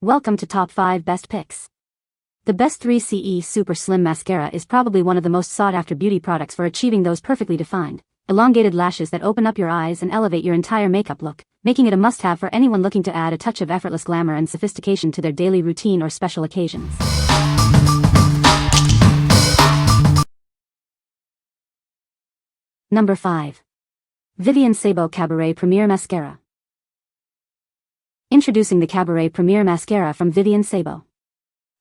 Welcome to Top 5 Best Picks. The Best 3 CE Super Slim Mascara is probably one of the most sought-after beauty products for achieving those perfectly defined, elongated lashes that open up your eyes and elevate your entire makeup look, making it a must-have for anyone looking to add a touch of effortless glamour and sophistication to their daily routine or special occasions. Number 5. Vivienne Sabó Cabaret Premier Mascara. Introducing the Cabaret Premier Mascara from Vivienne Sabó.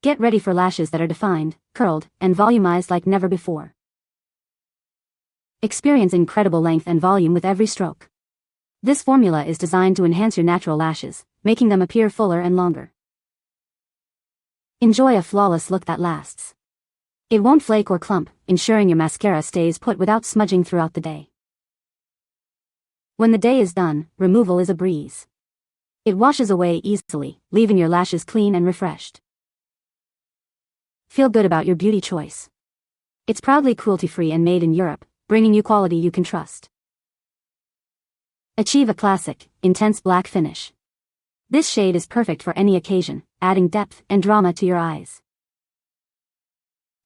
Get ready for lashes that are defined, curled, and volumized like never before. Experience incredible length and volume with every stroke. This formula is designed to enhance your natural lashes, making them appear fuller and longer. Enjoy a flawless look that lasts. It won't flake or clump, ensuring your mascara stays put without smudging throughout the day. When the day is done, removal is a breeze. It washes away easily, leaving your lashes clean and refreshed. Feel good about your beauty choice. It's proudly cruelty-free and made in Europe, bringing you quality you can trust. Achieve a classic, intense black finish. This shade is perfect for any occasion, adding depth and drama to your eyes.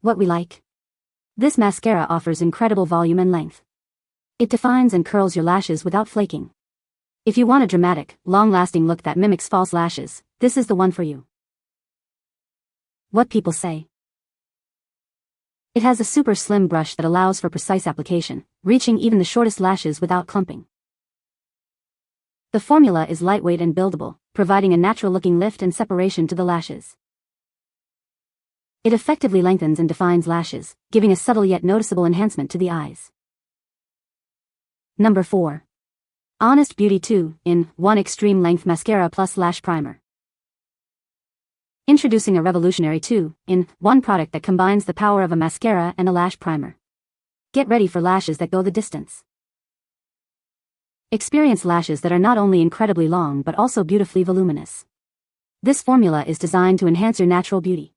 What we like? This mascara offers incredible volume and length. It defines and curls your lashes without flaking. If you want a dramatic, long-lasting look that mimics false lashes, this is the one for you. What people say. It has a super slim brush that allows for precise application, reaching even the shortest lashes without clumping. The formula is lightweight and buildable, providing a natural-looking lift and separation to the lashes. It effectively lengthens and defines lashes, giving a subtle yet noticeable enhancement to the eyes. Number 4. Honest Beauty 2-in-1 Extreme Length Mascara Plus Lash Primer. Introducing a revolutionary 2-in-1 product that combines the power of a mascara and a lash primer. Get ready for lashes that go the distance. Experience lashes that are not only incredibly long but also beautifully voluminous. This formula is designed to enhance your natural beauty.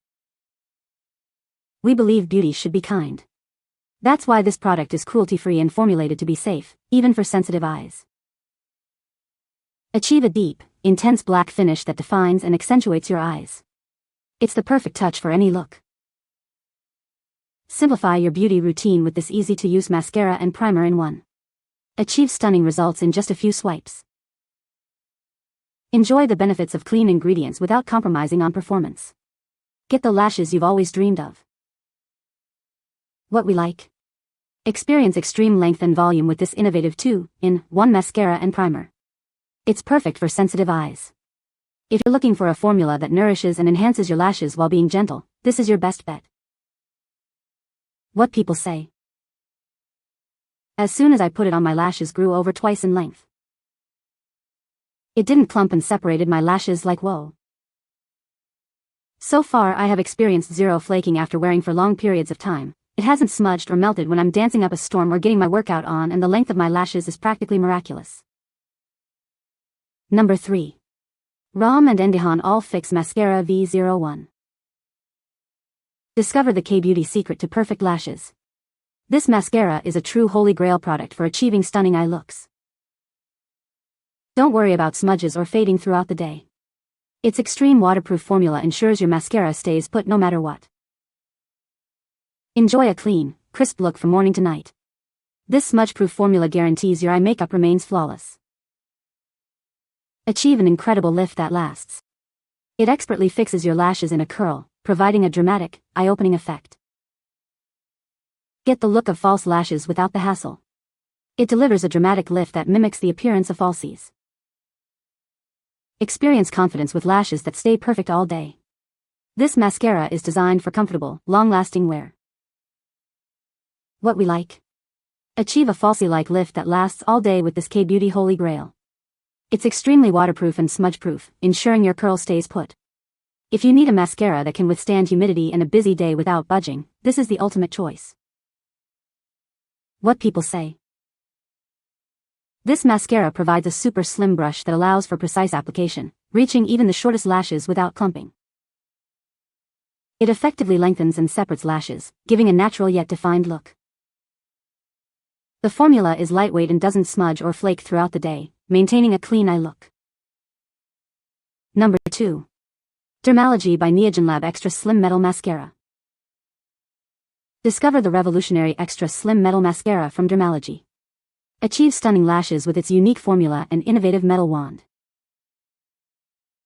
We believe beauty should be kind. That's why this product is cruelty-free and formulated to be safe, even for sensitive eyes. Achieve a deep, intense black finish that defines and accentuates your eyes. It's the perfect touch for any look. Simplify your beauty routine with this easy-to-use mascara and primer in one. Achieve stunning results in just a few swipes. Enjoy the benefits of clean ingredients without compromising on performance. Get the lashes you've always dreamed of. What we like? Experience extreme length and volume with this innovative 2-in-1 mascara and primer. It's perfect for sensitive eyes. If you're looking for a formula that nourishes and enhances your lashes while being gentle, this is your best bet. What people say. As soon as I put it on, my lashes grew over twice in length. It didn't clump and separated my lashes like whoa. So far I have experienced zero flaking after wearing for long periods of time. It hasn't smudged or melted when I'm dancing up a storm or getting my workout on, and the length of my lashes is practically miraculous. Number 3. ROM&ND All Fix Mascara V01. Discover the K-Beauty secret to perfect lashes. This mascara is a true holy grail product for achieving stunning eye looks. Don't worry about smudges or fading throughout the day. Its extreme waterproof formula ensures your mascara stays put no matter what. Enjoy a clean, crisp look from morning to night. This smudge-proof formula guarantees your eye makeup remains flawless. Achieve an incredible lift that lasts. It expertly fixes your lashes in a curl, providing a dramatic, eye-opening effect. Get the look of false lashes without the hassle. It delivers a dramatic lift that mimics the appearance of falsies. Experience confidence with lashes that stay perfect all day. This mascara is designed for comfortable, long-lasting wear. What we like? Achieve a falsie-like lift that lasts all day with this K-Beauty Holy Grail. It's extremely waterproof and smudge-proof, ensuring your curl stays put. If you need a mascara that can withstand humidity and a busy day without budging, this is the ultimate choice. What people say. This mascara provides a super slim brush that allows for precise application, reaching even the shortest lashes without clumping. It effectively lengthens and separates lashes, giving a natural yet defined look. The formula is lightweight and doesn't smudge or flake throughout the day, maintaining a clean eye look. Number 2. DERMALOGY by NEOGENLAB Extra Slim Metal Mascara. Discover the revolutionary Extra Slim Metal Mascara from DERMALOGY. Achieve stunning lashes with its unique formula and innovative metal wand.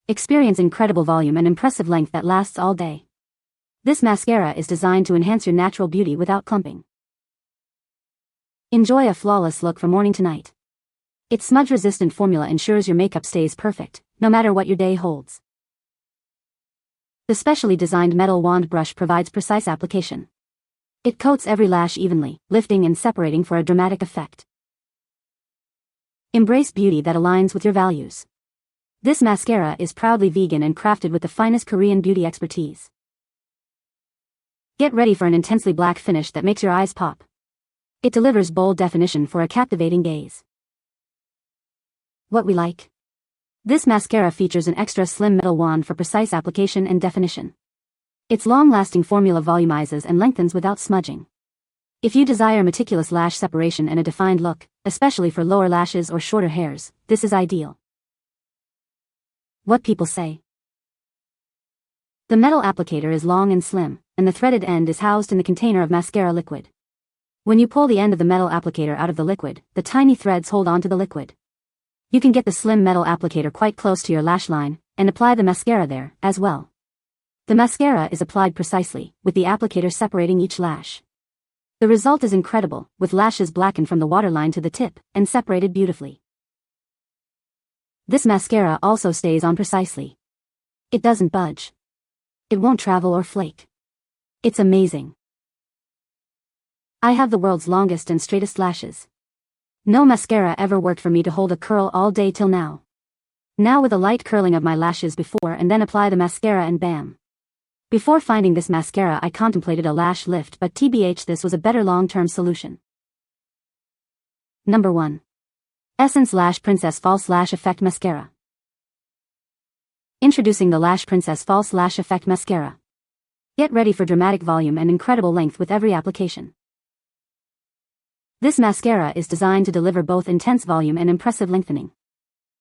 Experience incredible volume and impressive length that lasts all day. This mascara is designed to enhance your natural beauty without clumping. Enjoy a flawless look from morning to night. Its smudge-resistant formula ensures your makeup stays perfect, no matter what your day holds. The specially designed metal wand brush provides precise application. It coats every lash evenly, lifting and separating for a dramatic effect. Embrace beauty that aligns with your values. This mascara is proudly vegan and crafted with the finest Korean beauty expertise. Get ready for an intensely black finish that makes your eyes pop. It delivers bold definition for a captivating gaze. What we like? This mascara features an extra slim metal wand for precise application and definition. Its long-lasting formula volumizes and lengthens without smudging. If you desire meticulous lash separation and a defined look, especially for lower lashes or shorter hairs, this is ideal. What people say. The metal applicator is long and slim, and the threaded end is housed in the container of mascara liquid. When you pull the end of the metal applicator out of the liquid, the tiny threads hold onto the liquid. You can get the slim metal applicator quite close to your lash line, and apply the mascara there, as well. The mascara is applied precisely, with the applicator separating each lash. The result is incredible, with lashes blackened from the waterline to the tip, and separated beautifully. This mascara also stays on precisely. It doesn't budge. It won't travel or flake. It's amazing. I have the world's longest and straightest lashes. No mascara ever worked for me to hold a curl all day till now. Now with a light curling of my lashes before and then apply the mascara and bam. Before finding this mascara I contemplated a lash lift, but TBH, this was a better long-term solution. Number 1. Essence Lash Princess False Lash Effect Mascara. Introducing the Lash Princess False Lash Effect Mascara. Get ready for dramatic volume and incredible length with every application. This mascara is designed to deliver both intense volume and impressive lengthening.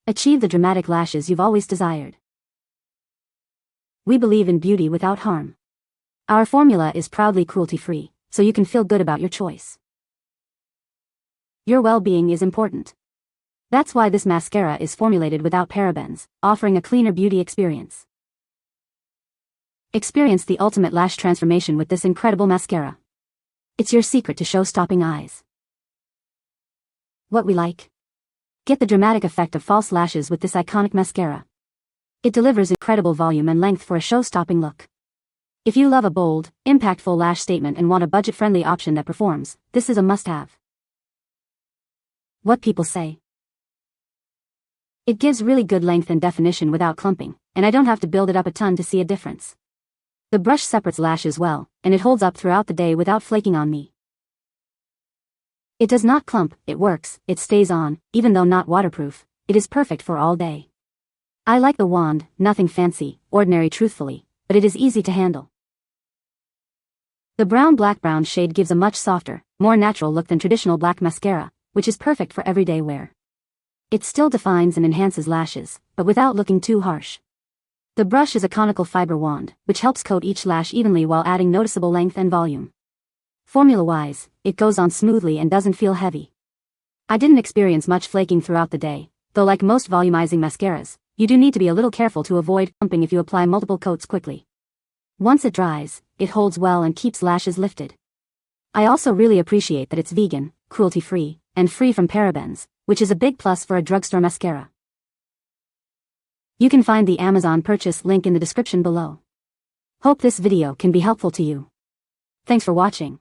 Achieve the dramatic lashes you've always desired. We believe in beauty without harm. Our formula is proudly cruelty-free, so you can feel good about your choice. Your well-being is important. That's why this mascara is formulated without parabens, offering a cleaner beauty experience. Experience the ultimate lash transformation with this incredible mascara. It's your secret to show-stopping eyes. What we like? Get the dramatic effect of false lashes with this iconic mascara. It delivers incredible volume and length for a show-stopping look. If you love a bold, impactful lash statement and want a budget-friendly option that performs, this is a must-have. What people say. It gives really good length and definition without clumping, and I don't have to build it up a ton to see a difference. The brush separates lashes well, and it holds up throughout the day without flaking on me. It does not clump, it works, it stays on, even though not waterproof, it is perfect for all day. I like the wand, nothing fancy, ordinary truthfully, but it is easy to handle. The brown-black-brown shade gives a much softer, more natural look than traditional black mascara, which is perfect for everyday wear. It still defines and enhances lashes, but without looking too harsh. The brush is a conical fiber wand, which helps coat each lash evenly while adding noticeable length and volume. Formula-wise, it goes on smoothly and doesn't feel heavy. I didn't experience much flaking throughout the day, though like most volumizing mascaras, you do need to be a little careful to avoid clumping if you apply multiple coats quickly. Once it dries, it holds well and keeps lashes lifted. I also really appreciate that it's vegan, cruelty-free, and free from parabens, which is a big plus for a drugstore mascara. You can find the Amazon purchase link in the description below. Hope this video can be helpful to you. Thanks for watching.